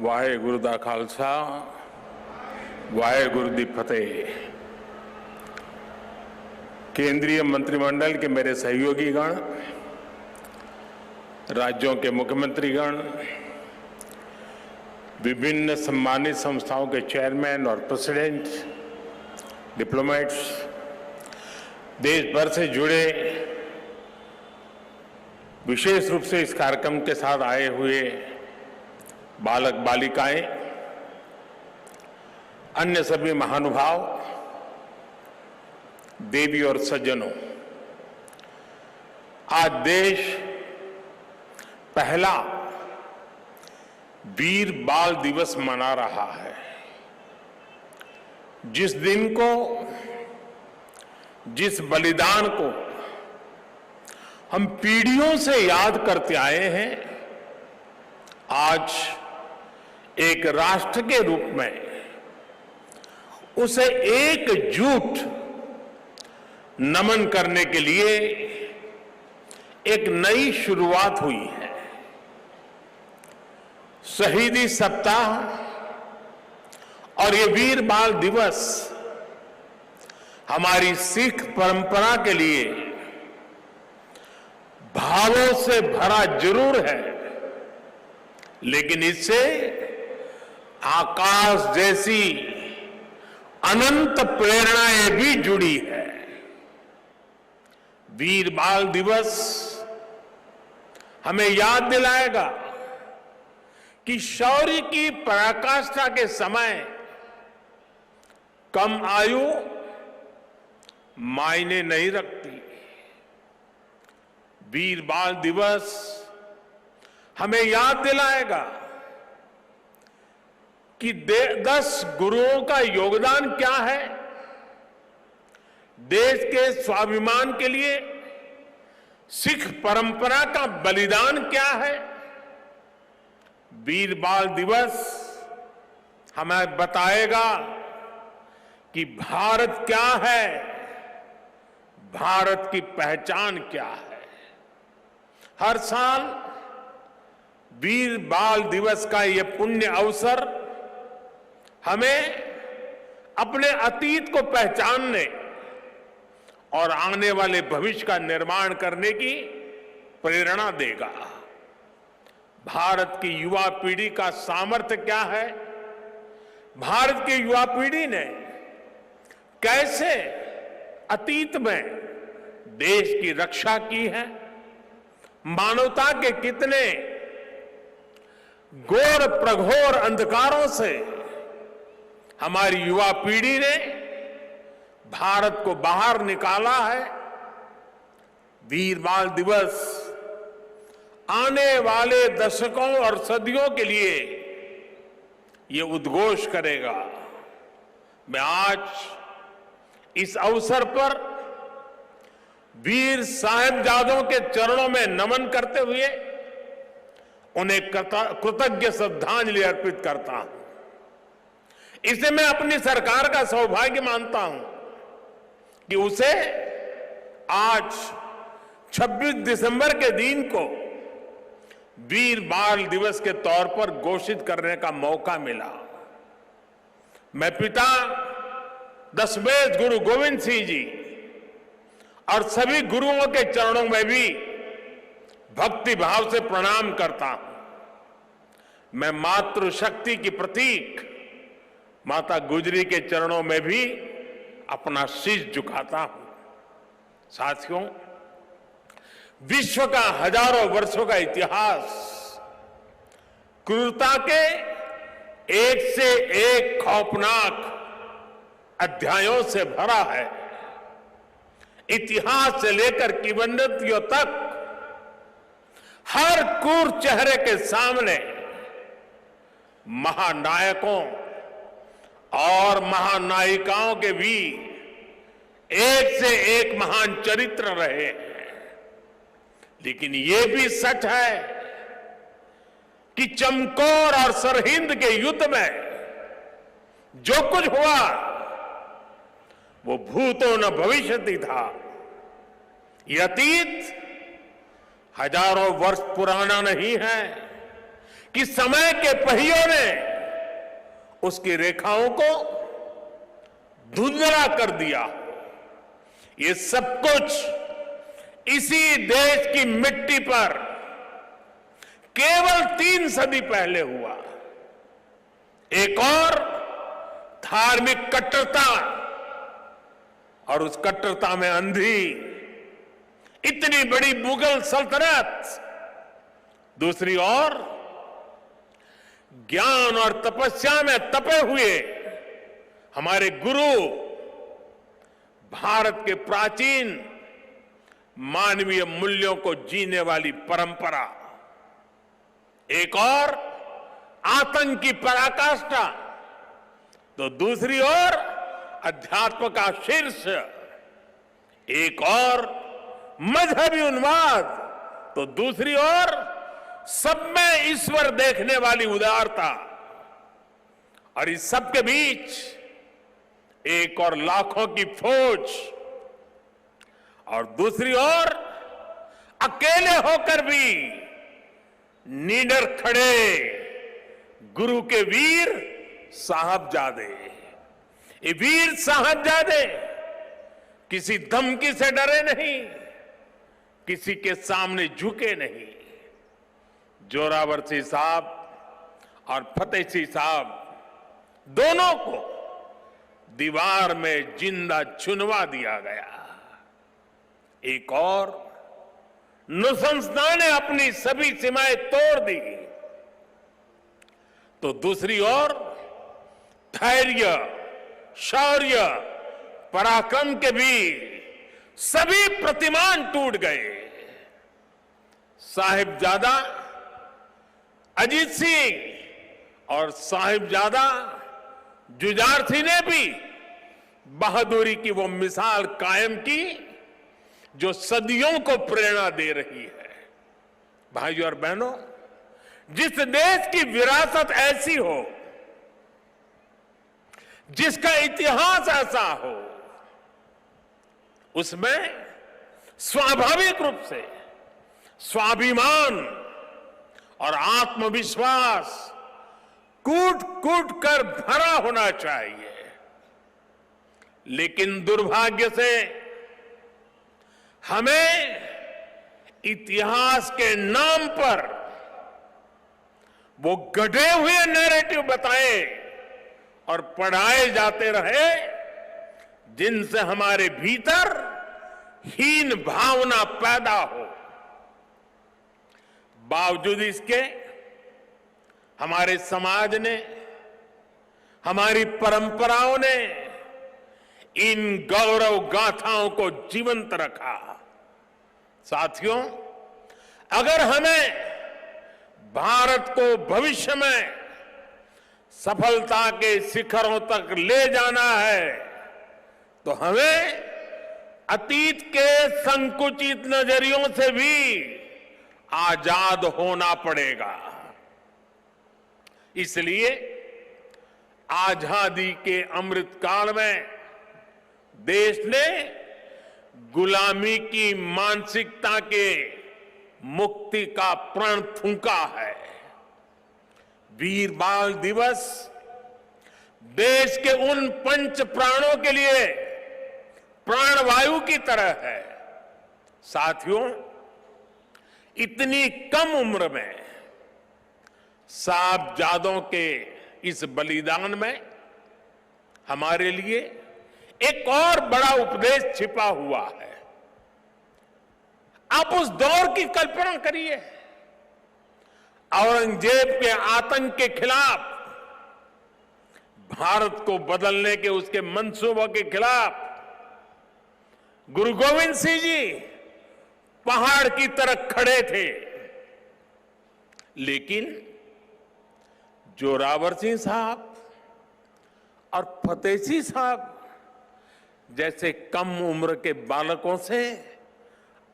वाहेगुरु दा खालसा वाहेगुरु दी फतेह। केंद्रीय मंत्रिमंडल के मेरे सहयोगीगण, राज्यों के मुख्यमंत्रीगण, विभिन्न सम्मानित संस्थाओं के चेयरमैन और प्रेसिडेंट, डिप्लोमेट्स, देश भर से जुड़े विशेष रूप से इस कार्यक्रम के साथ आए हुए बालक बालिकाएं, अन्य सभी महानुभाव, देवी और सज्जनों, आज देश पहला वीर बाल दिवस मना रहा है। जिस दिन को, जिस बलिदान को हम पीढ़ियों से याद करते आए हैं, आज एक राष्ट्र के रूप में उसे एकजुट नमन करने के लिए एक नई शुरुआत हुई है। शहीदी सप्ताह और ये वीर बाल दिवस हमारी सिख परंपरा के लिए भावों से भरा जरूर है, लेकिन इससे आकाश जैसी अनंत प्रेरणाएं भी जुड़ी है। वीर बाल दिवस हमें याद दिलाएगा कि शौर्य की पराकाष्ठा के समय कम आयु मायने नहीं रखती। वीर बाल दिवस हमें याद दिलाएगा कि 10 गुरुओं का योगदान क्या है, देश के स्वाभिमान के लिए सिख परंपरा का बलिदान क्या है। वीर बाल दिवस हमें बताएगा कि भारत क्या है, भारत की पहचान क्या है। हर साल वीर बाल दिवस का ये पुण्य अवसर हमें अपने अतीत को पहचानने और आने वाले भविष्य का निर्माण करने की प्रेरणा देगा। भारत की युवा पीढ़ी का सामर्थ्य क्या है, भारत की युवा पीढ़ी ने कैसे अतीत में देश की रक्षा की है, मानवता के कितने घोर प्रघोर अंधकारों से हमारी युवा पीढ़ी ने भारत को बाहर निकाला है। वीर बाल दिवस आने वाले दशकों और सदियों के लिए ये उद्घोष करेगा। मैं आज इस अवसर पर वीर साहिबजादों के चरणों में नमन करते हुए उन्हें कृतज्ञ श्रद्धांजलि अर्पित करता हूं। इसे मैं अपनी सरकार का सौभाग्य मानता हूं कि उसे आज 26 दिसंबर के दिन को वीर बाल दिवस के तौर पर घोषित करने का मौका मिला। मैं पिता दशमेश गुरु गोविंद सिंह जी और सभी गुरुओं के चरणों में भी भक्ति भाव से प्रणाम करता हूं। मैं मातृशक्ति की प्रतीक माता गुजरी के चरणों में भी अपना शीश झुकाता हूं। साथियों, विश्व का हजारों वर्षों का इतिहास क्रूरता के एक से एक खौफनाक अध्यायों से भरा है। इतिहास से लेकर किंवदंतियों तक हर क्रूर चेहरे के सामने महानायकों और महानायिकाओं के भी एक से एक महान चरित्र रहे हैं। लेकिन ये भी सच है कि चमकौर और सरहिंद के युद्ध में जो कुछ हुआ वो भूतो न भविष्यति था। ये अतीत हजारों वर्ष पुराना नहीं है कि समय के पहियों ने उसकी रेखाओं को धुंधला कर दिया। ये सब कुछ इसी देश की मिट्टी पर केवल 3 सदी पहले हुआ। एक और धार्मिक कट्टरता, और उस कट्टरता में अंधी इतनी बड़ी मुगल सल्तनत, दूसरी ओर ज्ञान और तपस्या में तपे हुए हमारे गुरु, भारत के प्राचीन मानवीय मूल्यों को जीने वाली परंपरा, एक और आतंक की पराकाष्ठा, तो दूसरी ओर अध्यात्म का शीर्ष, एक और मजहबी उन्माद, तो दूसरी ओर सब में ईश्वर देखने वाली उदारता, और इस सब के बीच एक और लाखों की फौज, और दूसरी ओर अकेले होकर भी निडर खड़े गुरु के वीर साहबजादे। ये वीर साहबजादे किसी धमकी से डरे नहीं, किसी के सामने झुके नहीं। जोरावर सिंह साहब और फतेह सिंह साहब दोनों को दीवार में जिंदा चुनवा दिया गया। एक और नृशंसता ने अपनी सभी सीमाएं तोड़ दी, तो दूसरी ओर धैर्य, शौर्य, पराक्रम के भी सभी प्रतिमान टूट गए। साहिबजादा अजीत सिंह और साहिबजादा जुझार सिंह ने भी बहादुरी की वो मिसाल कायम की जो सदियों को प्रेरणा दे रही है। भाइयों और बहनों, जिस देश की विरासत ऐसी हो, जिसका इतिहास ऐसा हो, उसमें स्वाभाविक रूप से स्वाभिमान और आत्मविश्वास कूट कूट कर भरा होना चाहिए। लेकिन दुर्भाग्य से हमें इतिहास के नाम पर वो गढ़े हुए नैरेटिव बताए और पढ़ाए जाते रहे, जिनसे हमारे भीतर हीन भावना पैदा हो। बावजूद इसके हमारे समाज ने, हमारी परंपराओं ने इन गौरव गाथाओं को जीवंत रखा। साथियों, अगर हमें भारत को भविष्य में सफलता के शिखरों तक ले जाना है, तो हमें अतीत के संकुचित नजरियों से भी आजाद होना पड़ेगा। इसलिए आजादी के अमृत काल में देश ने गुलामी की मानसिकता के मुक्ति का प्रण फूंका है। वीर बाल दिवस देश के उन पंच प्राणों के लिए प्राणवायु की तरह है। साथियों, इतनी कम उम्र में साहबजादों के इस बलिदान में हमारे लिए एक और बड़ा उपदेश छिपा हुआ है। आप उस दौर की कल्पना करिए, औरंगजेब के आतंक के खिलाफ, भारत को बदलने के उसके मंसूबों के खिलाफ गुरु गोविंद सिंह जी पहाड़ की तरह खड़े थे। लेकिन जोरावर सिंह साहब और फतेह सिंह साहब जैसे कम उम्र के बालकों से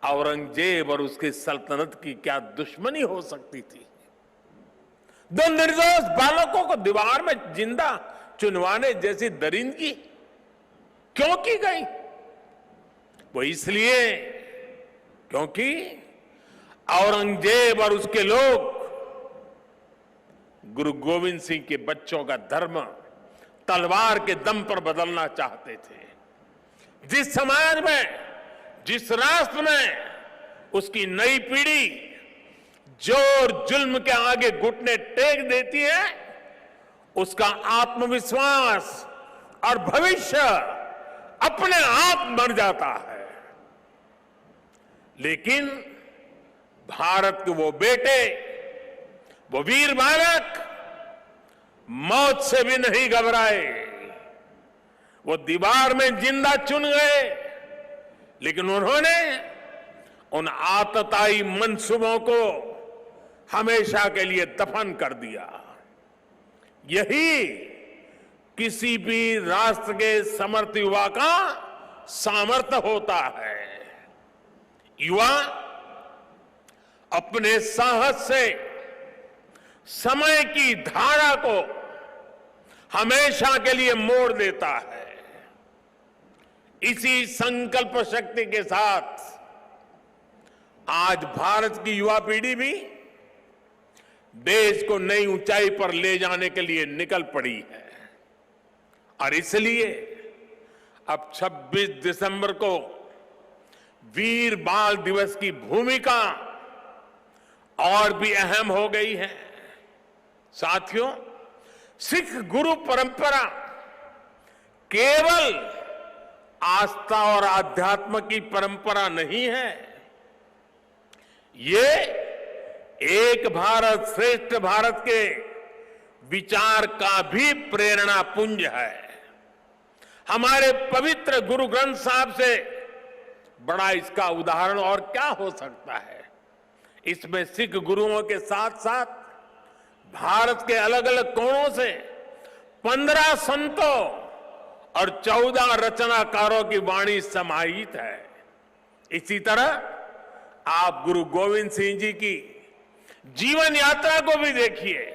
औरंगजेब और उसकी सल्तनत की क्या दुश्मनी हो सकती थी। दो निर्दोष बालकों को दीवार में जिंदा चुनवाने जैसी दरिंदगी क्यों की गई? वो इसलिए क्योंकि औरंगजेब और उसके लोग गुरु गोविंद सिंह के बच्चों का धर्म तलवार के दम पर बदलना चाहते थे। जिस समाज में, जिस राष्ट्र में उसकी नई पीढ़ी जोर जुल्म के आगे घुटने टेक देती है, उसका आत्मविश्वास और भविष्य अपने आप बन जाता है। लेकिन भारत के वो बेटे, वो वीर बालक मौत से भी नहीं घबराए। वो दीवार में जिंदा चुन गए, लेकिन उन्होंने उन आतताई मंसूबों को हमेशा के लिए दफन कर दिया। यही किसी भी राष्ट्र के समर्थ युवा का सामर्थ्य होता है। युवा अपने साहस से समय की धारा को हमेशा के लिए मोड़ देता है। इसी संकल्प शक्ति के साथ आज भारत की युवा पीढ़ी भी देश को नई ऊंचाई पर ले जाने के लिए निकल पड़ी है। और इसलिए अब 26 दिसंबर को वीर बाल दिवस की भूमिका और भी अहम हो गई है। साथियों, सिख गुरु परंपरा केवल आस्था और आध्यात्म की परंपरा नहीं है, ये एक भारत श्रेष्ठ भारत के विचार का भी प्रेरणा पुंज है। हमारे पवित्र गुरु ग्रंथ साहब से बड़ा इसका उदाहरण और क्या हो सकता है। इसमें सिख गुरुओं के साथ साथ भारत के अलग अलग कोणों से 15 संतों और 14 रचनाकारों की वाणी समाहित है। इसी तरह आप गुरु गोविंद सिंह जी की जीवन यात्रा को भी देखिए।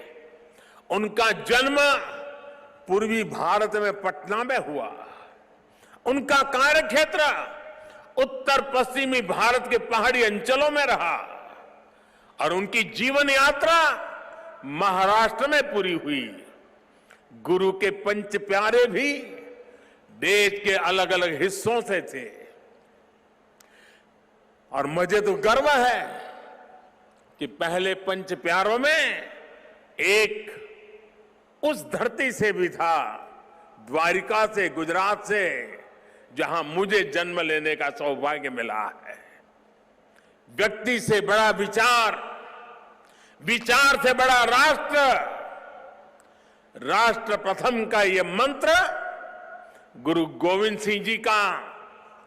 उनका जन्म पूर्वी भारत में पटना में हुआ। उनका कार्यक्षेत्र उत्तर पश्चिमी भारत के पहाड़ी अंचलों में रहा और उनकी जीवन यात्रा महाराष्ट्र में पूरी हुई। गुरु के पंच प्यारे भी देश के अलग अलग हिस्सों से थे। और मुझे तो गर्व है कि पहले पंच प्यारों में एक उस धरती से भी था, द्वारिका से, गुजरात से, जहां मुझे जन्म लेने का सौभाग्य मिला है। व्यक्ति से बड़ा विचार, विचार से बड़ा राष्ट्र, राष्ट्र प्रथम का यह मंत्र गुरु गोविंद सिंह जी का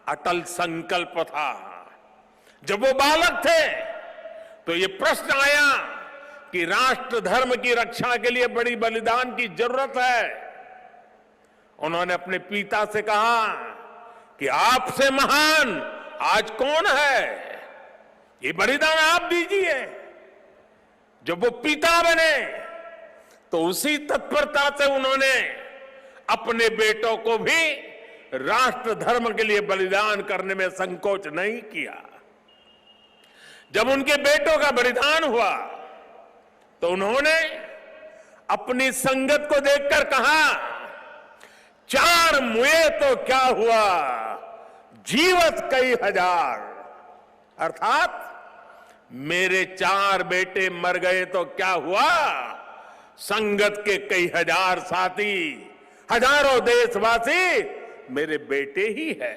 अटल संकल्प था। जब वो बालक थे तो ये प्रश्न आया कि राष्ट्र धर्म की रक्षा के लिए बड़ी बलिदान की जरूरत है। उन्होंने अपने पिता से कहा कि आपसे महान आज कौन है, ये बलिदान आप दीजिए। जब वो पिता बने तो उसी तत्परता से उन्होंने अपने बेटों को भी राष्ट्र धर्म के लिए बलिदान करने में संकोच नहीं किया। जब उनके बेटों का बलिदान हुआ तो उन्होंने अपनी संगत को देखकर कहा, 4 मुए तो क्या हुआ, जीवत कई हजार। अर्थात मेरे 4 बेटे मर गए तो क्या हुआ, संगत के कई हजार साथी, हजारों देशवासी मेरे बेटे ही है।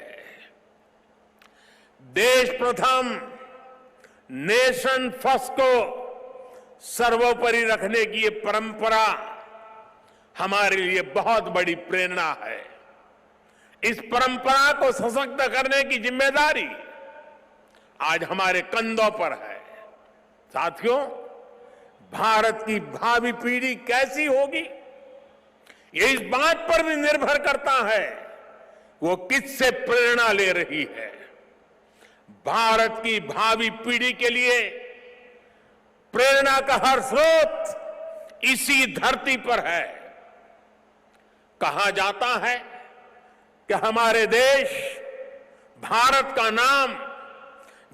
देश प्रथम, नेशन फर्स्ट को सर्वोपरि रखने की ये परंपरा हमारे लिए बहुत बड़ी प्रेरणा है। इस परंपरा को सशक्त करने की जिम्मेदारी आज हमारे कंधों पर है। साथियों, भारत की भावी पीढ़ी कैसी होगी, ये इस बात पर भी निर्भर करता है वो किससे प्रेरणा ले रही है। भारत की भावी पीढ़ी के लिए प्रेरणा का हर स्रोत इसी धरती पर है। कहा जाता है कि हमारे देश भारत का नाम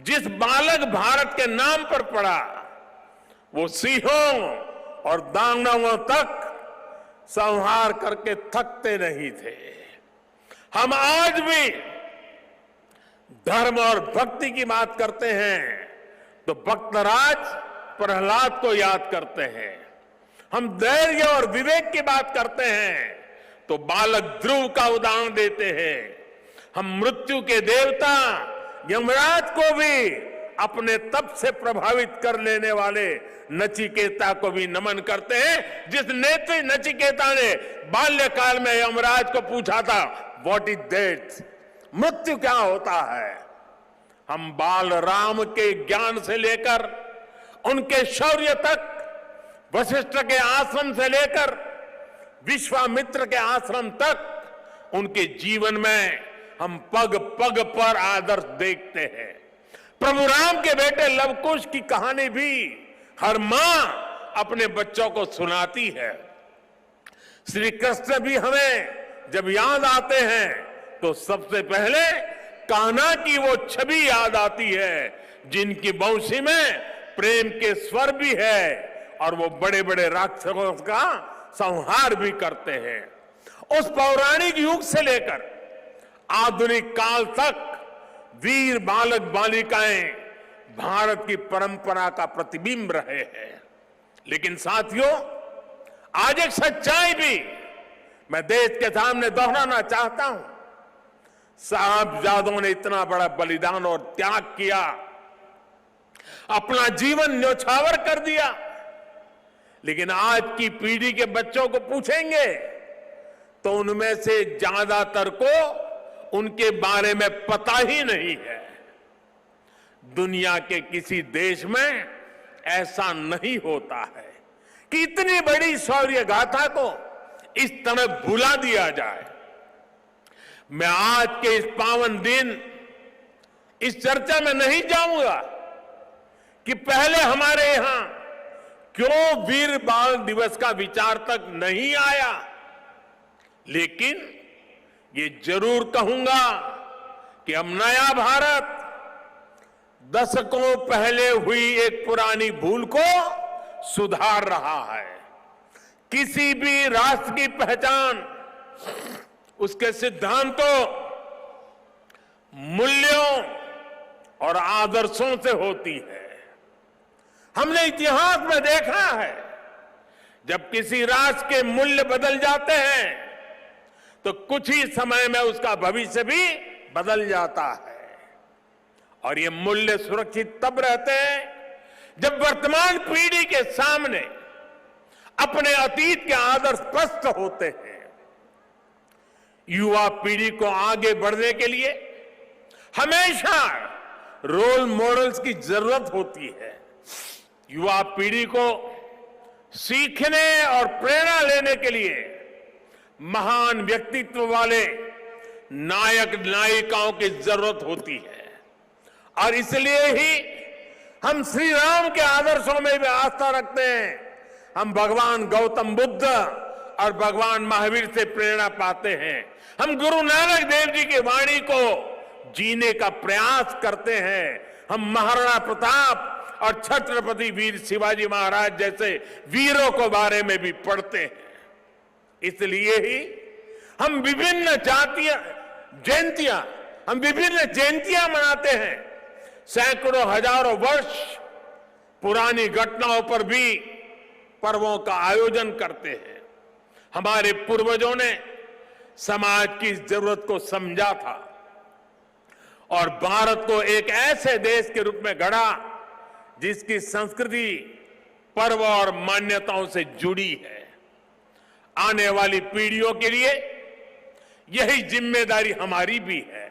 जिस बालक भारत के नाम पर पड़ा, वो सिंहों, और दानवों तक संहार करके थकते नहीं थे। हम आज भी धर्म और भक्ति की बात करते हैं तो भक्तराज प्रहलाद को याद करते हैं। हम धैर्य और विवेक की बात करते हैं तो बालक ध्रुव का उदाहरण देते हैं। हम मृत्यु के देवता यमराज को भी अपने तप से प्रभावित कर लेने वाले नचिकेता को भी नमन करते हैं, जिस नेत्री नचिकेता ने बाल्यकाल में यमराज को पूछा था, व्हाट इज डेथ, मृत्यु क्या होता है। हम बाल राम के ज्ञान से लेकर उनके शौर्य तक, वशिष्ठ के आश्रम से लेकर विश्वामित्र के आश्रम तक, उनके जीवन में हम पग पग पर आदर्श देखते हैं। प्रभु राम के बेटे लवकुश की कहानी भी हर मां अपने बच्चों को सुनाती है। श्री कृष्ण भी हमें जब याद आते हैं तो सबसे पहले कान्हा की वो छवि याद आती है, जिनकी बंशी में प्रेम के स्वर भी है और वो बड़े बड़े राक्षसों का संहार भी करते हैं। उस पौराणिक युग से लेकर आधुनिक काल तक वीर बालक बालिकाएं भारत की परंपरा का प्रतिबिंब रहे हैं। लेकिन साथियों, आज एक सच्चाई भी मैं देश के सामने दोहराना चाहता हूं। साहबजादों ने इतना बड़ा बलिदान और त्याग किया, अपना जीवन न्यौछावर कर दिया, लेकिन आज की पीढ़ी के बच्चों को पूछेंगे तो उनमें से ज्यादातर को उनके बारे में पता ही नहीं है। दुनिया के किसी देश में ऐसा नहीं होता है कि इतनी बड़ी शौर्य गाथा को इस तरह भुला दिया जाए। मैं आज के इस पावन दिन इस चर्चा में नहीं जाऊंगा कि पहले हमारे यहां क्यों वीर बाल दिवस का विचार तक नहीं आया, लेकिन ये जरूर कहूंगा कि अब नया भारत दशकों पहले हुई एक पुरानी भूल को सुधार रहा है। किसी भी राष्ट्र की पहचान उसके सिद्धांतों, मूल्यों और आदर्शों से होती है। हमने इतिहास में देखा है, जब किसी राष्ट्र के मूल्य बदल जाते हैं तो कुछ ही समय में उसका भविष्य भी बदल जाता है। और ये मूल्य सुरक्षित तब रहते हैं जब वर्तमान पीढ़ी के सामने अपने अतीत के आदर्श स्पष्ट होते हैं। युवा पीढ़ी को आगे बढ़ने के लिए हमेशा रोल मॉडल्स की जरूरत होती है। युवा पीढ़ी को सीखने और प्रेरणा लेने के लिए महान व्यक्तित्व वाले नायक नायिकाओं की जरूरत होती है। और इसलिए ही हम श्री राम के आदर्शों में भी आस्था रखते हैं। हम भगवान गौतम बुद्ध और भगवान महावीर से प्रेरणा पाते हैं। हम गुरु नानक देव जी की वाणी को जीने का प्रयास करते हैं। हम महाराणा प्रताप और छत्रपति वीर शिवाजी महाराज जैसे वीरों के बारे में भी पढ़ते हैं। इसलिए ही हम विभिन्न जयंतियां मनाते हैं। सैकड़ों हजारों वर्ष पुरानी घटनाओं पर भी पर्वों का आयोजन करते हैं। हमारे पूर्वजों ने समाज की जरूरत को समझा था और भारत को एक ऐसे देश के रूप में गढ़ा जिसकी संस्कृति पर्व और मान्यताओं से जुड़ी है। आने वाली पीढ़ियों के लिए यही जिम्मेदारी हमारी भी है।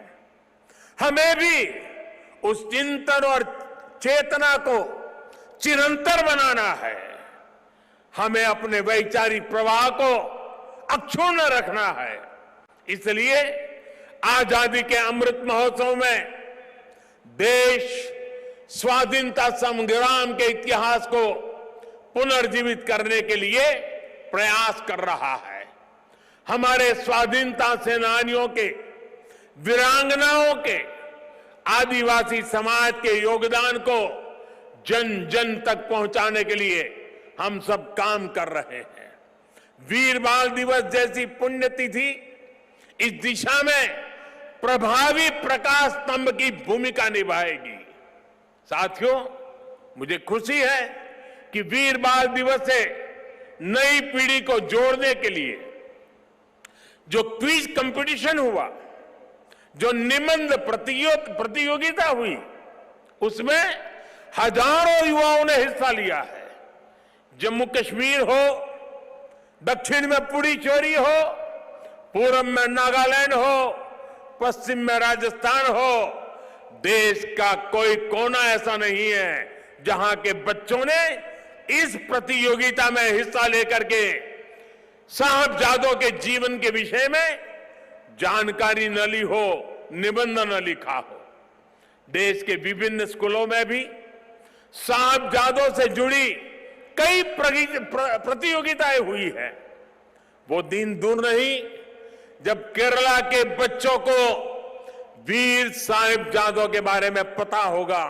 हमें भी उस चिंतन और चेतना को चिरंतर बनाना है। हमें अपने वैचारिक प्रवाह को अक्षुण्ण रखना है। इसलिए आजादी के अमृत महोत्सव में देश स्वाधीनता संग्राम के इतिहास को पुनर्जीवित करने के लिए प्रयास कर रहा है। हमारे स्वाधीनता सेनानियों के, वीरांगनाओं के, आदिवासी समाज के योगदान को जन जन तक पहुंचाने के लिए हम सब काम कर रहे हैं। वीर बाल दिवस जैसी पुण्यतिथि इस दिशा में प्रभावी प्रकाश स्तंभ की भूमिका निभाएगी। साथियों, मुझे खुशी है कि वीर बाल दिवस से नई पीढ़ी को जोड़ने के लिए जो क्विज कंपटीशन हुआ, जो निबंध प्रतियोगिता हुई, उसमें हजारों युवाओं ने हिस्सा लिया है। जम्मू कश्मीर हो, दक्षिण में पुडुचेरी हो, पूर्व में नागालैंड हो, पश्चिम में राजस्थान हो, देश का कोई कोना ऐसा नहीं है जहां के बच्चों ने इस प्रतियोगिता में हिस्सा लेकर के साहबजादों के जीवन के विषय में जानकारी न ली हो, निबंध न लिखा हो। देश के विभिन्न स्कूलों में भी साहबजादों से जुड़ी कई प्रतियोगिताएं हुई है। वो दिन दूर नहीं जब केरला के बच्चों को वीर साहिबजादों के बारे में पता होगा,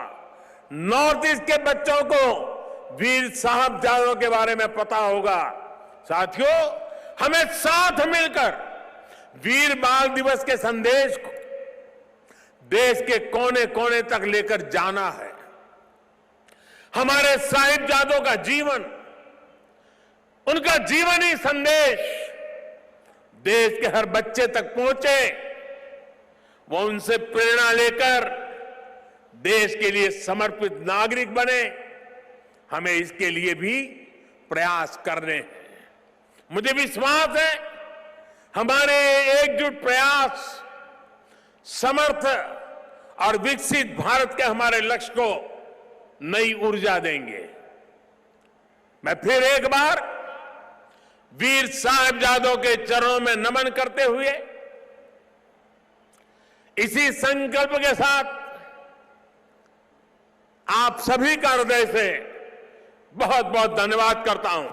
नॉर्थ ईस्ट के बच्चों को वीर साहिबजादों के बारे में पता होगा। साथियों, हमें साथ मिलकर वीर बाल दिवस के संदेश को देश के कोने कोने तक लेकर जाना है। हमारे साहिबजादों का जीवन, उनका जीवनी संदेश देश के हर बच्चे तक पहुंचे, वो उनसे प्रेरणा लेकर देश के लिए समर्पित नागरिक बने। हमें इसके लिए भी प्रयास करने हैं। मुझे विश्वास है हमारे एकजुट प्रयास समर्थ और विकसित भारत के हमारे लक्ष्य को नई ऊर्जा देंगे। मैं फिर एक बार वीर साहिबजादों के चरणों में नमन करते हुए इसी संकल्प के साथ आप सभी का हृदय से बहुत बहुत धन्यवाद करता हूं।